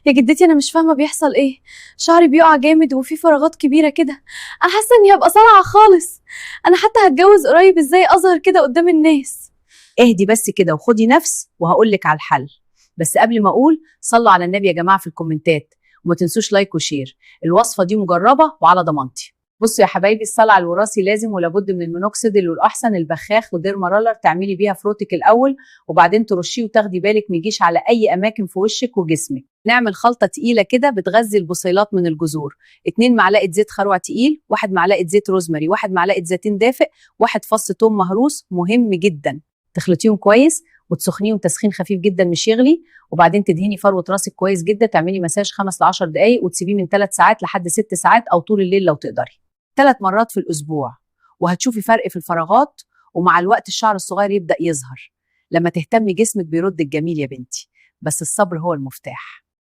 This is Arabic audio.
يا جدتي انا مش فاهمه بيحصل ايه. شعري بيقع جامد وفي فراغات كبيره كده. انا حاسه اني هبقى صالعه خالص. انا حتى هتجوز قريب، ازاي اظهر كده قدام الناس؟ اهدي بس كده وخدي نفس وهقولك على الحل. بس قبل ما اقول، صلوا على النبي يا جماعه في الكومنتات، وما تنسوش لايك وشير. الوصفه دي مجربه وعلى ضمانتي. بصوا يا حبايبي، الصلع الوراثي لازم ولابد من المينوكسيديل، والاحسن البخاخ وديرما رولر. تعملي بيها فروتك الاول وبعدين ترشيه، وتاخدي بالك ما يجيش على اي اماكن في وشك وجسمك. نعمل خلطه تقيله كده بتغذي البصيلات من الجذور. 2 معلقه زيت خروع تقيل، 1 معلقه زيت روزماري، 1 معلقه زيتون دافئ، 1 فص ثوم مهروس. مهم جدا تخلطيهم كويس وتسخنيهم تسخين خفيف جدا مش يغلي، وبعدين تدهني فروه راسك كويس جدا. تعملي مساج 5 ل 10 دقائق وتسيبيه من 3 ساعات لحد 6 ساعات او طول الليل لو تقدري. 3 مرات في الاسبوع وهتشوفي فرق في الفراغات، ومع الوقت الشعر الصغير يبدا يظهر. لما تهتمي جسمك بيرد الجميل يا بنتي، بس الصبر هو المفتاح.